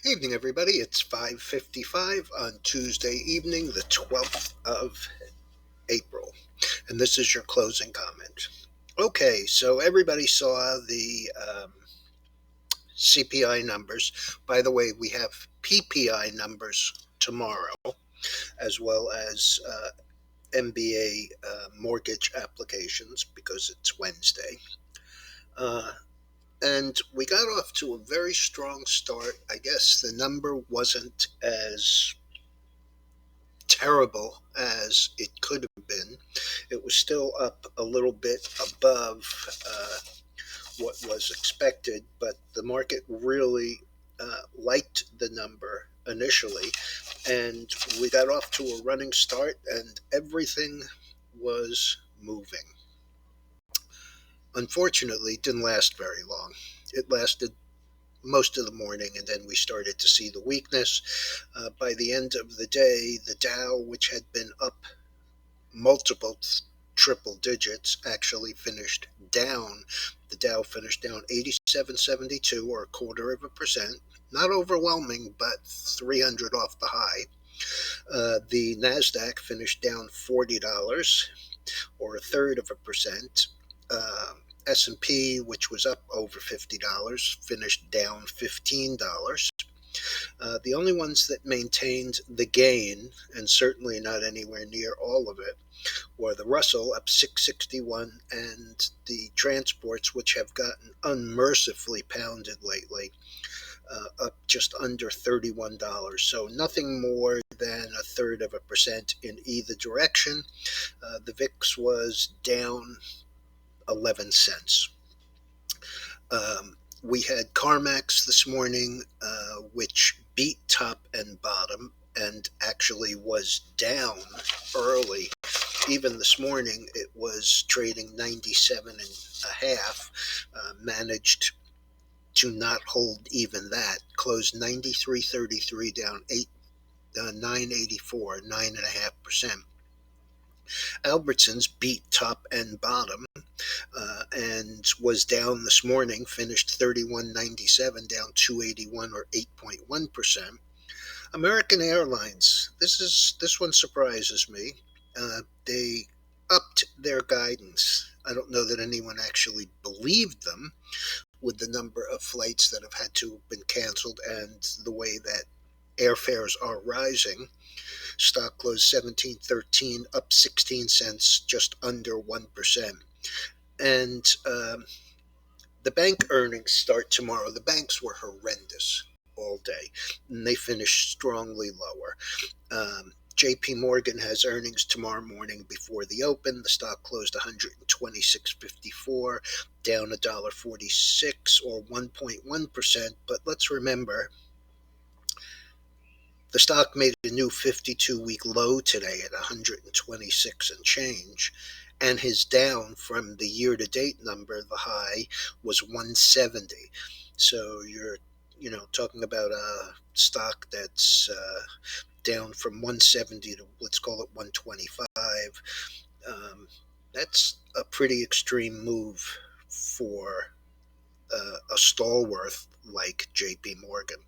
Evening, everybody. It's 5:55 on Tuesday evening, the 12th of April, and this is your closing comment. Okay, so everybody saw the CPI numbers. By the way, we have PPI numbers tomorrow, as well as MBA mortgage applications because it's Wednesday. Uh, and we got off to a very strong start. I guess the number wasn't as terrible as it could have been. It was still up a little bit above what was expected, but the market really liked the number initially, and we got off to a running start, and everything was moving. Unfortunately, it didn't last very long. It lasted most of the morning, and then we started to see the weakness. By the end of the day, the Dow, which had been up multiple triple digits, actually finished down. The Dow finished down 87.72, or a quarter of a percent. Not overwhelming, but 300 off the high. The Nasdaq finished down $40, or a third of a percent. S&P, which was up over $50, finished down $15. The only ones that maintained the gain, and certainly not anywhere near all of it, were the Russell up 661 and the transports, which have gotten unmercifully pounded lately, up just under $31. So nothing more than a third of a percent in either direction. The VIX was down 11 cents. We had CarMax this morning, which beat top and bottom and actually was down early. Even this morning, it was trading 97 and a half, managed to not hold even that, closed 93.33, down 984, 9.5%. Albertsons beat top and bottom, and was down this morning, finished 31.97, down 281, or 8.1%. American Airlines, this one surprises me. They upped their guidance. I don't know that anyone actually believed them with the number of flights that have had to have been canceled and the way that airfares are rising. Stock closed 17.13, up 16 cents, just under 1%. And the bank earnings start tomorrow. The banks were horrendous all day, and they finished strongly lower. JP Morgan has earnings tomorrow morning before the open. The stock closed 126.54, down $1.46, or 1.1%. But let's remember, the stock made a new 52-week low today at 126 and change, and is down from the year-to-date number. The high was 170. So you're talking about a stock that's down from 170 to, let's call it, 125. That's a pretty extreme move for a stalwart like JP Morgan.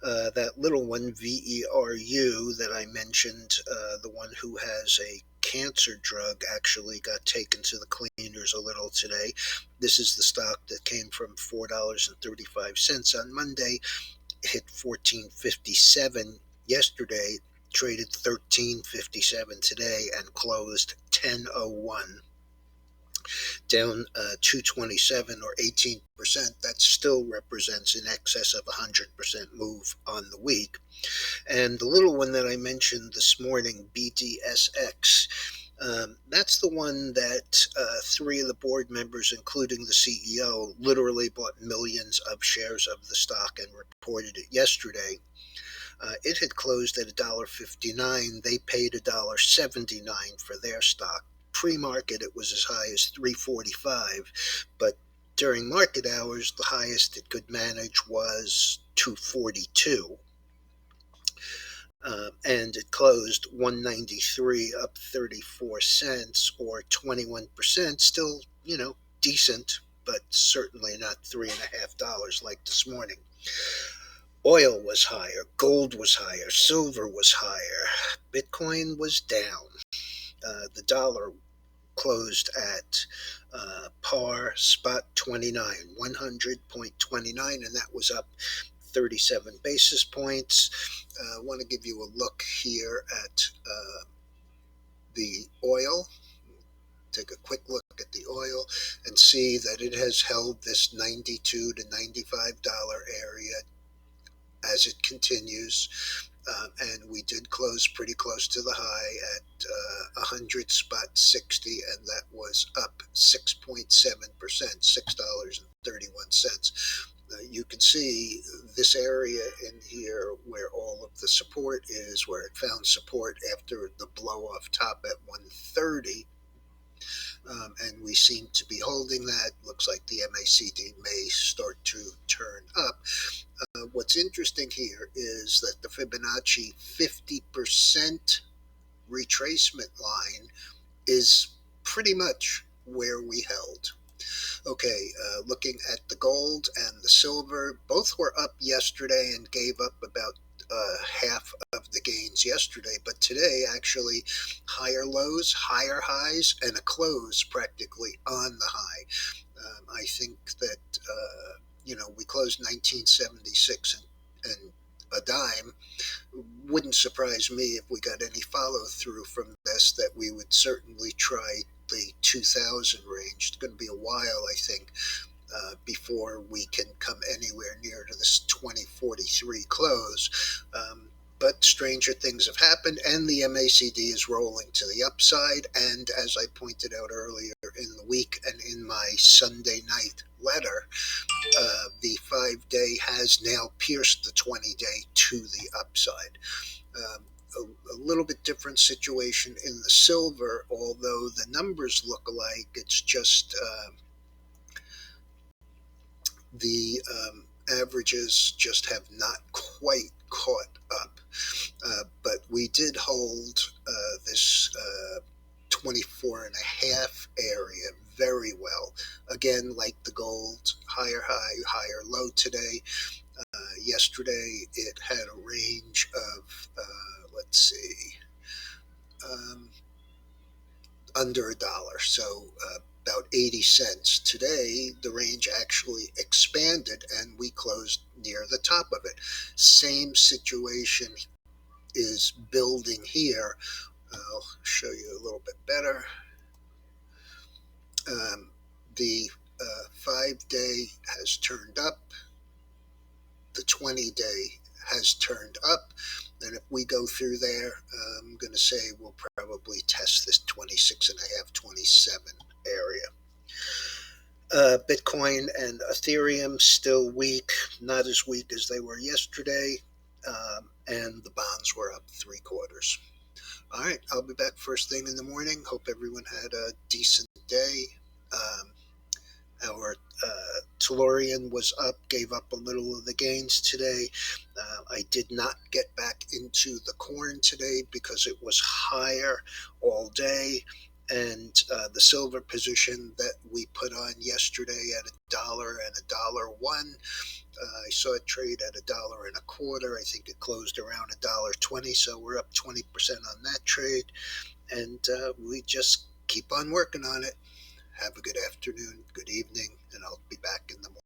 That little one, VERU, that I mentioned, the one who has a cancer drug, actually got taken to the cleaners a little today. This is the stock that came from $4.35 on Monday, hit $14.57 yesterday, traded $13.57 today, and closed $10.01, down 227, or 18%. That still represents in excess of 100% move on the week. And the little one that I mentioned this morning, BDSX, that's the one that three of the board members, including the CEO, literally bought millions of shares of the stock and reported it yesterday. It had closed at $1.59. They paid $1.79 for their stock. Pre-market, it was as high as $3.45, but during market hours, the highest it could manage was $2.42. And it closed 193, up 34 cents, or 21%. Still, decent, but certainly not $3.50 like this morning. Oil was higher, gold was higher, silver was higher, Bitcoin was down. The dollar closed at par spot 29, 100.29, and that was up 37 basis points. I want to give you a look here at the oil. Take a quick look at the oil and see that it has held this 92 to $95 area as it continues. And we did close pretty close to the high at 100 spot 60, and that was up 6.7%, $6.31. You can see this area in here where all of the support is, where it found support after the blow off top at 130. And we seem to be holding that. Looks like the MACD may start to turn up. What's interesting here is that the Fibonacci 50% retracement line is pretty much where we held. Okay, looking at the gold and the silver, both were up yesterday and gave up about half of the gains yesterday. But today, actually, higher lows, higher highs, and a close practically on the high. I think that, we closed 1976 and a dime. Wouldn't surprise me if we got any follow through from this, that we would certainly try the 2000 range. It's going to be a while, I think, before we can come anywhere near to this 2043 close. But stranger things have happened, and the MACD is rolling to the upside. And as I pointed out earlier in the week and in my Sunday night letter, the 5-day has now pierced the 20-day to the upside. A little bit different situation in the silver, although the numbers look alike. It's just the averages just have not quite caught up. But we did hold this 24 and a half area very well. Again, like the gold, higher high, higher low today. Yesterday it had a range of, let's see, under a dollar, so about 80 cents. Today, the range actually expanded and we closed near the top of it. Same situation is building here. I'll show you a little bit better. The 5-day has turned up. The 20-day has turned up. And if we go through there, I'm going to say we'll probably test this 26.5, 27 area. Bitcoin and Ethereum still weak, not as weak as they were yesterday, and the bonds were up 3/4. All right, I'll be back first thing in the morning. Hope everyone had a decent day. Our Tellurian was up, gave up a little of the gains today. I did not get back into the corn today because it was higher all day. And the silver position that we put on yesterday at $1 and $1.01, I saw it trade at $1.25. I think it closed around $1.20, so we're up 20% on that trade. And we just keep on working on it. Have a good afternoon, good evening, and I'll be back in the morning.